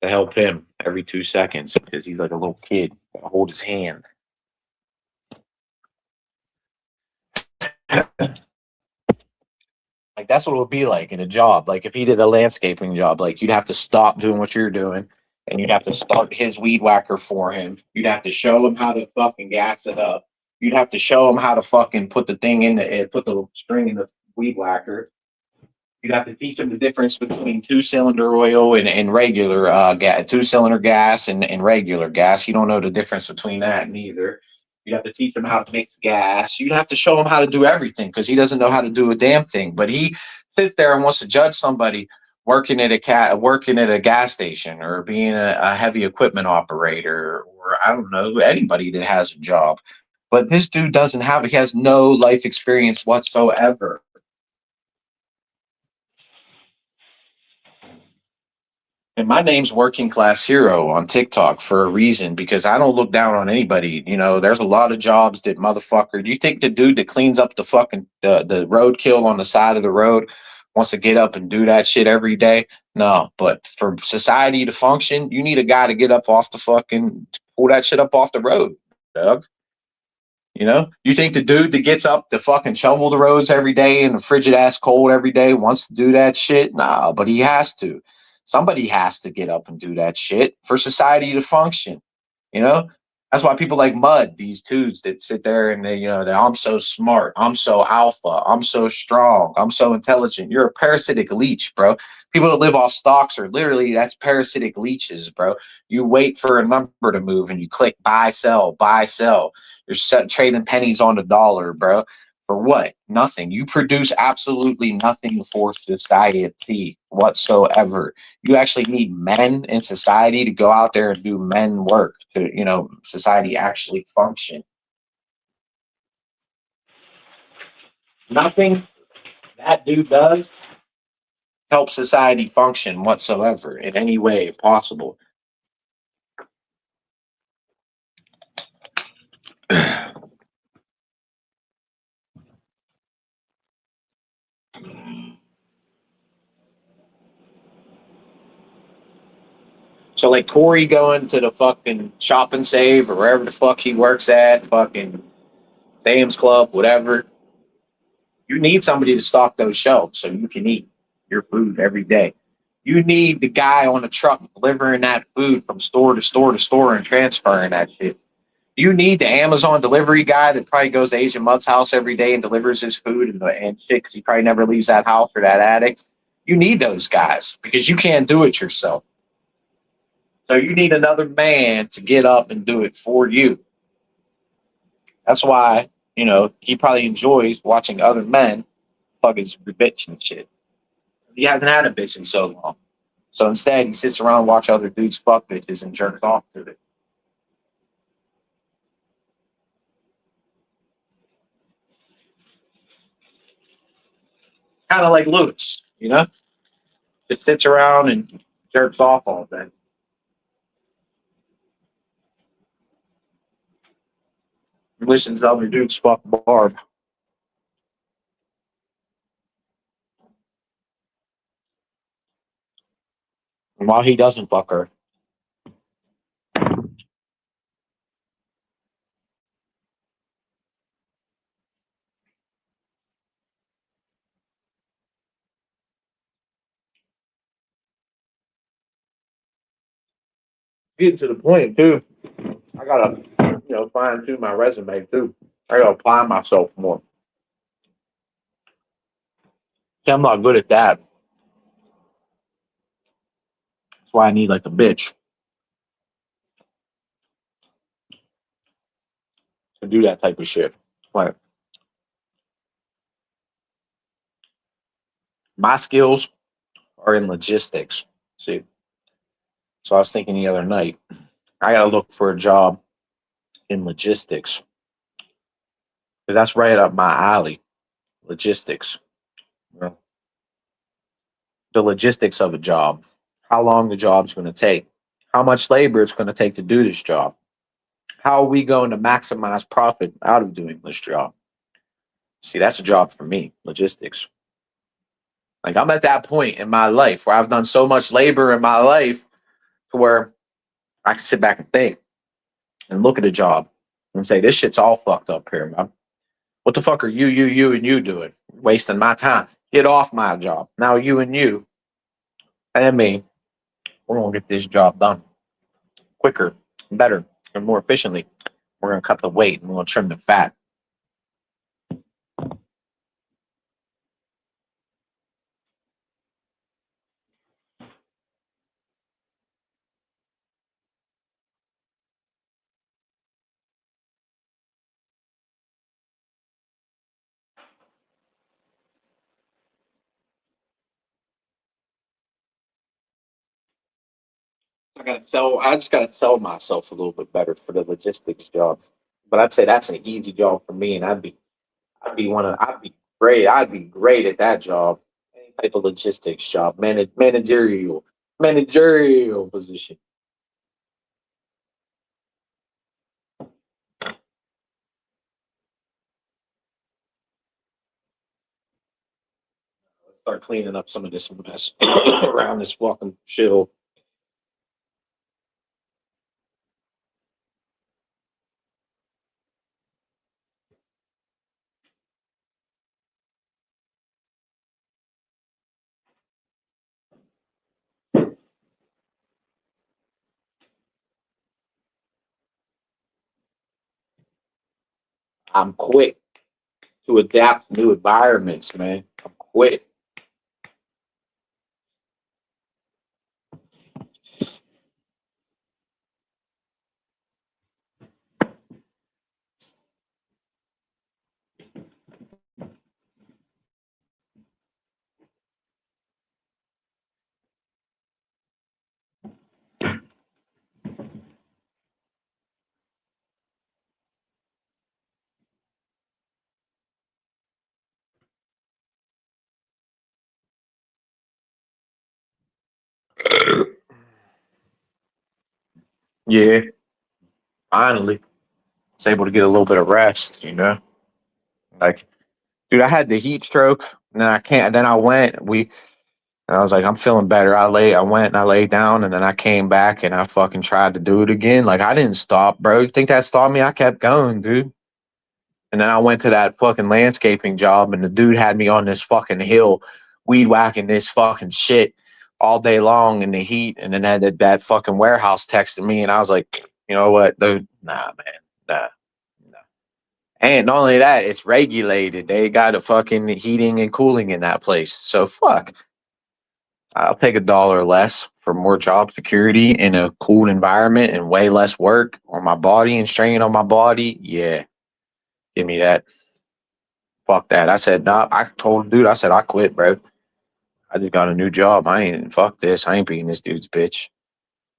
to help him every 2 seconds because he's like a little kid. Gotta hold his hand. Like that's what it would be like in a job. Like if he did a landscaping job, like you'd have to stop doing what you're doing and you'd have to start his weed whacker for him. You'd have to show him how to fucking gas it up. You'd have to show him how to fucking put the thing in the put the string in the weed whacker. You'd have to teach them the difference between two-cylinder oil and regular gas, two-cylinder gas and regular gas. You don't know the difference between that neither. You'd have to teach them how to mix gas. You'd have to show him how to do everything because he doesn't know how to do a damn thing. But he sits there and wants to judge somebody working at a gas station or being a heavy equipment operator or I don't know anybody that has a job. But this dude doesn't have. He has no life experience whatsoever. And my name's Working Class Hero on TikTok for a reason because I don't look down on anybody. You know, there's a lot of jobs that motherfucker. Do you think the dude that cleans up the fucking the roadkill on the side of the road wants to get up and do that shit every day? No, but for society to function, you need a guy to get up off the fucking pull that shit up off the road, Doug. You know, you think the dude that gets up to fucking shovel the roads every day in the frigid ass cold every day wants to do that shit? Nah, but he has to. Somebody has to get up and do that shit for society to function. You know, that's why people like Mud, these dudes that sit there and they I'm so smart, I'm so alpha, I'm so strong, I'm so intelligent. You're a parasitic leech, bro. People that live off stocks are literally that's parasitic leeches, bro. You wait for a number to move and you click buy, sell, buy, sell. You're trading pennies on the dollar, bro. For what? Nothing. You produce absolutely nothing for society whatsoever. You actually need men in society to go out there and do men work to, society actually function. Nothing that dude does helps society function whatsoever in any way possible. So like Corey going to the fucking shop and save or wherever the fuck he works at, fucking Sam's Club, whatever. You need somebody to stock those shelves so you can eat your food every day. You need the guy on the truck delivering that food from store to store to store and transferring that shit. You need the Amazon delivery guy that probably goes to Asian Mutt's house every day and delivers his food and shit because he probably never leaves that house or that addict. You need those guys because you can't do it yourself. So you need another man to get up and do it for you. That's why, he probably enjoys watching other men fucking bitch and shit. He hasn't had a bitch in so long. So instead, he sits around and watch other dudes fuck bitches and jerks off to it. Kind of like Lewis. Just sits around and jerks off all day. And listens to other dudes fuck Barb. And while he doesn't fuck her, getting to the point too. I gotta, fine tune my resume too. I gotta apply myself more. See, I'm not good at that. That's why I need like a bitch to do that type of shit. Like my skills are in logistics. See, so I was thinking the other night, I gotta look for a job in logistics because that's right up my alley. Logistics, the logistics of a job, how long the job's going to take, how much labor it's going to take to do this job, how are we going to maximize profit out of doing this job. See, that's a job for me, logistics. Like I'm at that point in my life where I've done so much labor in my life to where I can sit back and think and look at a job and say, this shit's all fucked up here, man. What the fuck are and you doing? Wasting my time. Get off my job. Now you and me, we're going to get this job done quicker, better, and more efficiently. We're going to cut the weight and we're going to trim the fat. I just gotta sell myself a little bit better for the logistics job. But I'd say that's an easy job for me, and I'd be great. I'd be great at that job. Any type of logistics job, managerial position. Start cleaning up some of this mess around this fucking shithole. I'm quick to adapt to new environments, man. I'm quick. Yeah, finally, I was able to get a little bit of rest. Like, dude, I had the heat stroke, and then I can't. Then I went. And I was like, I'm feeling better. I went and I laid down, and then I came back and I fucking tried to do it again. Like I didn't stop, bro. You think that stopped me? I kept going, dude. And then I went to that fucking landscaping job, and the dude had me on this fucking hill, weed whacking this fucking shit all day long in the heat. And then that fucking warehouse texted me, and I was like, you know what, dude? Nah, man, nah, nah. And not only that, it's regulated. They got a fucking heating and cooling in that place. So fuck. I'll take $1 less for more job security in a cool environment and way less work on my body and strain on my body. Yeah, give me that. Fuck that. I said, nah, I told dude, I said, I quit, bro. I just got a new job. I ain't, fuck this. I ain't being this dude's bitch.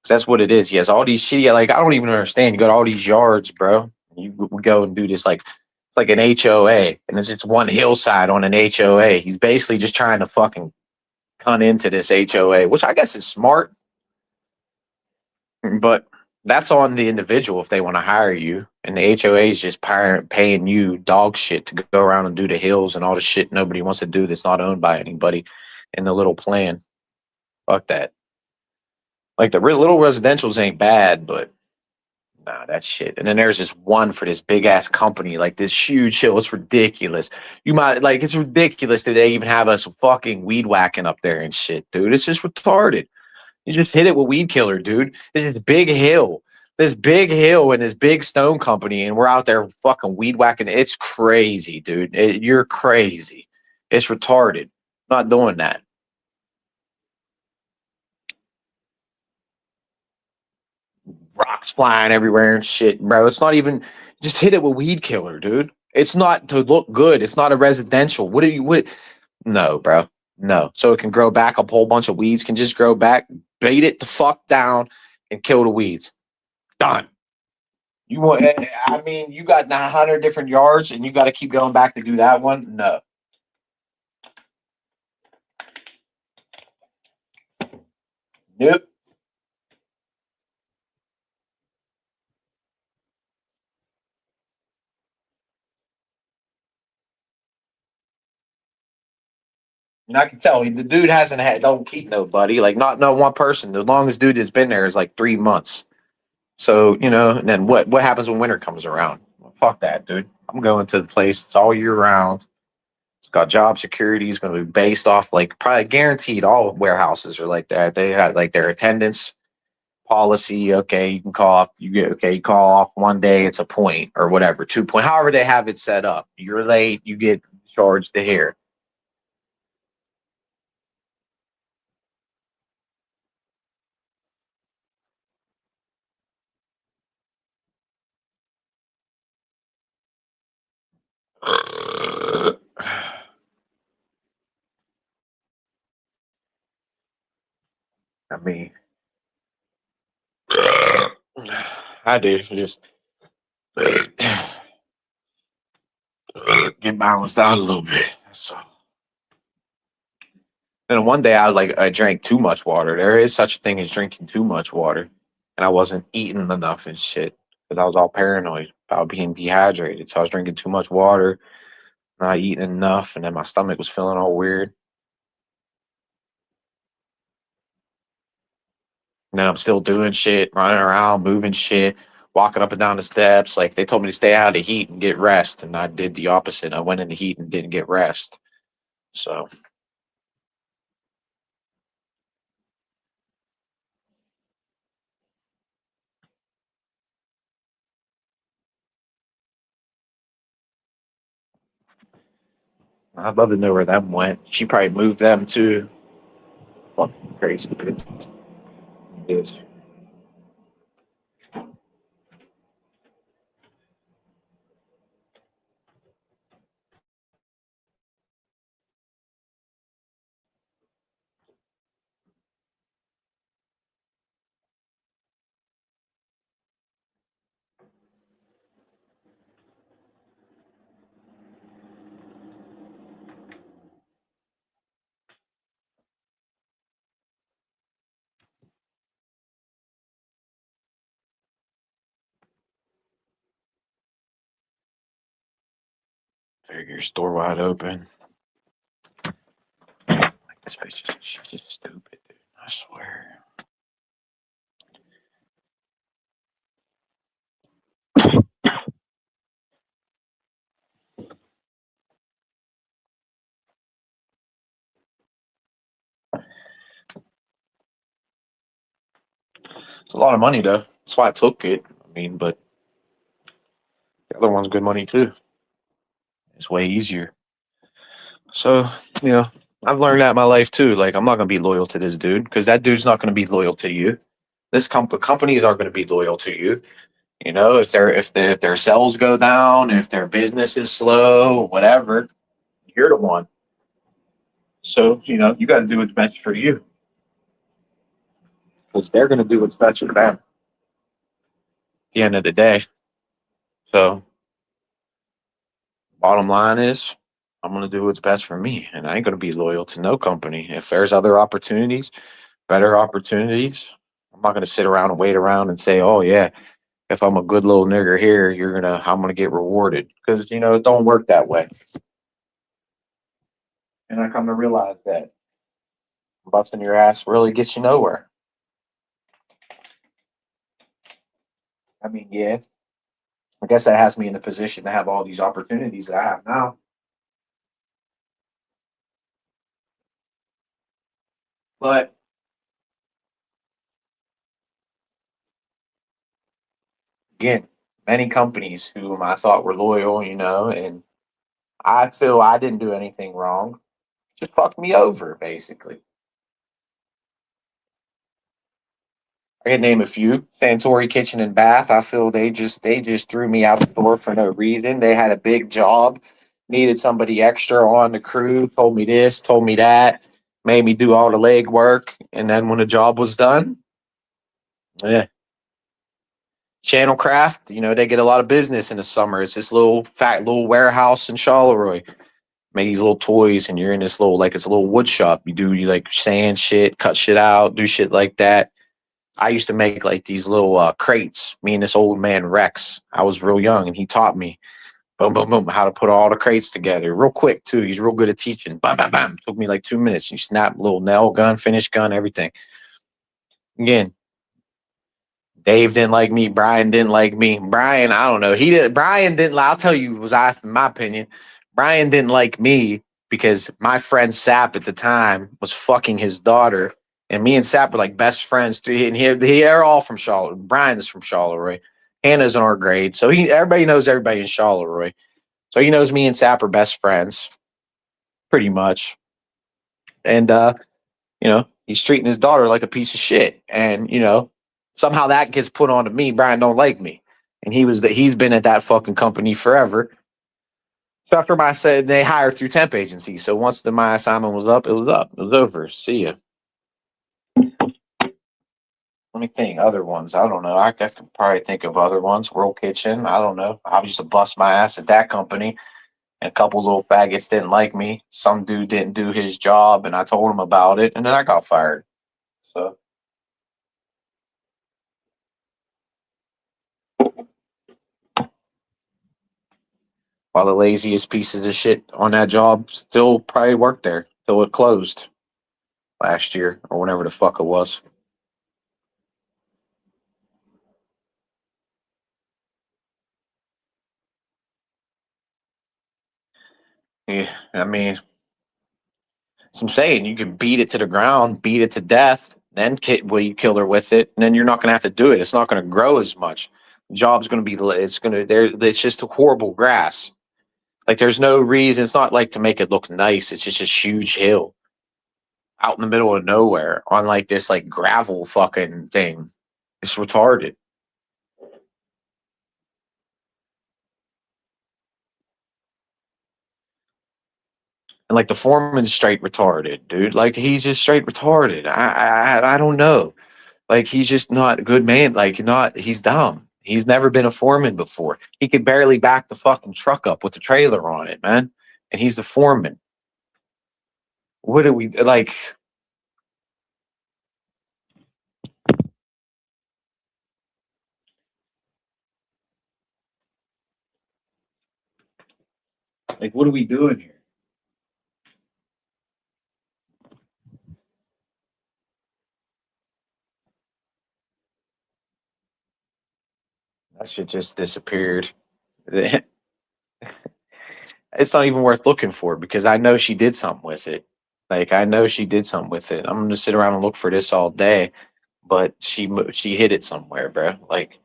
'Cause that's what it is. He has all these shitty, like, I don't even understand. You got all these yards, bro. We go and do this, like, it's like an HOA, and it's one hillside on an HOA. He's basically just trying to fucking cut into this HOA, which I guess is smart, but that's on the individual if they want to hire you. And the HOA is just paying you dog shit to go around and do the hills and all the shit nobody wants to do that's not owned by anybody in the little plan. Fuck that. Like the little residentials ain't bad, but nah, that's shit. And then there's this one for this big ass company, like this huge hill. It's ridiculous. You might like it's ridiculous that they even have us fucking weed whacking up there and shit, dude. It's just retarded. You just hit it with weed killer, dude. This big hill, and this big stone company, and we're out there fucking weed whacking. It's crazy, dude. You're crazy. It's retarded. I'm not doing that. Rocks flying everywhere and shit, bro. It's not even just hit it with weed killer, dude. It's not to look good. It's not a residential. What are you? What? No, bro. No. So it can grow back. A whole bunch of weeds can just grow back. Bait it the fuck down and kill the weeds. Done. You want? I mean, you got 900 different yards, and you got to keep going back to do that one. No. Nope. And I can tell the dude hasn't had. Don't keep nobody. Like not no one person. The longest dude that's been there is like 3 months. So and then what happens when winter comes around? Well, fuck that, dude. I'm going to the place. It's all year round. It's got job security. It's going to be based off like probably guaranteed. All warehouses are like that. They have like their attendance policy. Okay, you can call off. You get okay. You call off one day. It's a point or whatever. 2 point. However they have it set up. You're late. You get charged to here. I mean, I do just get balanced out a little bit. So then one day I drank too much water. There is such a thing as drinking too much water, and I wasn't eating enough and shit because I was all paranoid about being dehydrated. So I was drinking too much water, not eating enough, and then my stomach was feeling all weird. And then I'm still doing shit, running around, moving shit, walking up and down the steps. Like they told me to stay out of the heat and get rest, and I did the opposite. I went in the heat and didn't get rest. So I'd love to know where them went. She probably moved them too. Fucking crazy. It is. Figure store wide open. This bitch is she's just stupid, dude. I swear. It's a lot of money though. That's why I took it. I mean, but the other one's good money too. It's way easier. So, you know, I've learned that in my life too. Like, I'm not gonna be loyal to this dude because that dude's not gonna be loyal to you. This companies aren't gonna be loyal to you. You know, if their sales go down, if their business is slow, whatever, you're the one. So, you know, you got to do what's best for you because they're gonna do what's best for them at the end of the day. So, bottom line is, I'm gonna do what's best for me, and I ain't gonna be loyal to no company. If there's other opportunities, better opportunities, I'm not gonna sit around and wait around and say, "Oh yeah, if I'm a good little nigger here, I'm gonna get rewarded," because you know it don't work that way. And I come to realize that busting your ass really gets you nowhere. I mean, yeah, I guess that has me in the position to have all these opportunities that I have now. But again, many companies whom I thought were loyal, you know, and I feel I didn't do anything wrong, just fucked me over, basically. I can name a few. Santori Kitchen and Bath. I feel they just threw me out the door for no reason. They had a big job, needed somebody extra on the crew, told me this, told me that, made me do all the leg work, and then when the job was done, yeah. Channel Craft, you know, they get a lot of business in the summer. It's this little fat little warehouse in Charleroi. Make these little toys, and you're in this little like it's a little wood shop. You like sand shit, cut shit out, do shit like that. I used to make like these little crates. Me and this old man Rex. I was real young, and he taught me boom, boom, boom how to put all the crates together real quick too. He's real good at teaching. Bam, bam, bam. Took me like 2 minutes. You snap little nail gun, finish gun, everything. Again, Dave didn't like me. Brian didn't like me. Brian, I don't know. He did. Brian didn't. I'll tell you, was I, in my opinion, Brian didn't like me because my friend Sap at the time was fucking his daughter, and me and Sap were like best friends too. And they're all from Charlotte. Brian is from Charleroi. Hannah's in our grade, so everybody knows everybody in Charleroi. So he knows me and Sap are best friends, pretty much. And he's treating his daughter like a piece of shit. And, somehow that gets put onto me. Brian don't like me. And he's been at that fucking company forever. So after my said they hired through temp agency. So once my assignment was up, it was up. It was over. See ya. Let me think. Other ones. I don't know. I could probably think of other ones. World Kitchen. I don't know. I used to bust my ass at that company. And a couple little faggots didn't like me. Some dude didn't do his job, and I told him about it, and then I got fired. So while the laziest pieces of shit on that job still probably worked there till it closed last year or whenever the fuck it was. Yeah, I mean, as I'm saying, you can beat it to the ground, beat it to death, then you kill her with it, and then you're not going to have to do it. It's not going to grow as much. The job's going to be, it's going to, there. It's just a horrible grass. Like there's no reason. It's not like to make it look nice. It's just a huge hill out in the middle of nowhere on like this like gravel fucking thing. It's retarded. And like the foreman's straight retarded, dude. Like he's just straight retarded. I don't know. Like he's just not a good man. Like not he's dumb. He's never been a foreman before. He could barely back the fucking truck up with the trailer on it, man. And he's the foreman. What do we like? Like what are we doing here? shit just disappeared. It's not even worth looking for because I know she did something with it. Like I know she did something with it. I'm gonna sit around and look for this all day, but she hid it somewhere, bro. Like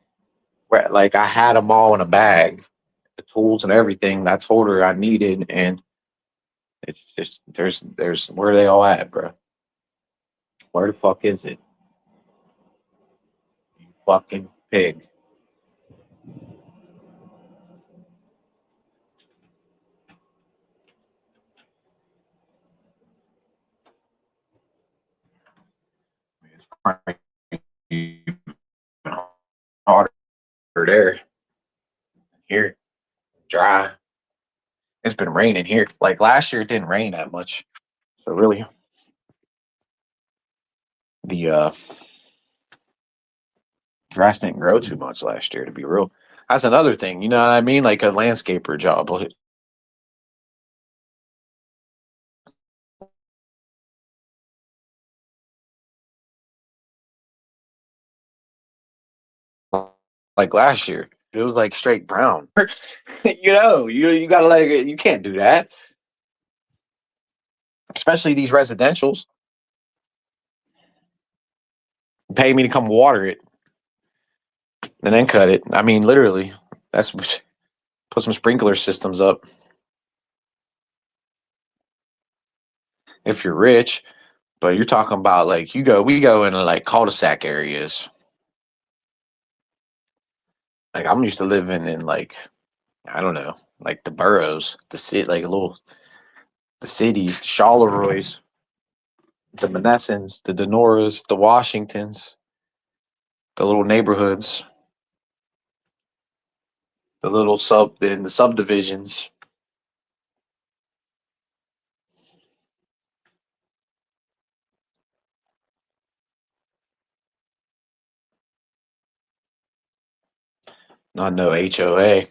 I had them all in a bag, the tools and everything. I told her I needed, and it's just there's where are they all at, bro? Where the fuck is it? You fucking pig. It's probably even hotter there. Here, dry. It's been raining here. Like last year, it didn't rain that much. So really, the grass didn't grow too much last year. To be real, that's another thing. You know what I mean? Like a landscaper job. Like last year, it was like straight brown. You gotta like you can't do that, especially these residentials. Pay me to come water it and then cut it. I mean, literally, that's put some sprinkler systems up if you're rich. But you're talking about like we go into like cul-de-sac areas. Like I'm used to living in like I don't know, like the boroughs, the city, like little the cities, the Charleroys, the Mennesons, the Denoras, the Washingtons, the little neighborhoods, the little in the subdivisions. Not no HOA.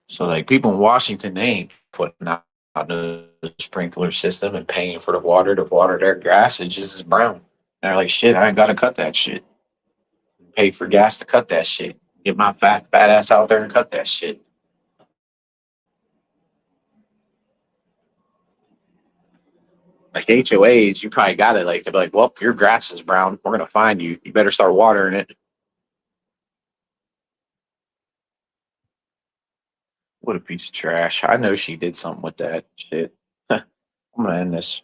So like people in Washington, they ain't putting out no sprinkler system and paying for the water to water their grass. It's just as brown. And they're like, shit, I ain't gotta cut that shit. Pay for gas to cut that shit. Get my fat ass out there and cut that shit. Like HOAs, you probably got it. Like they'll be like, well, your grass is brown. We're gonna find you. You better start watering it. What a piece of trash. I know she did something with that shit. I'm gonna end this.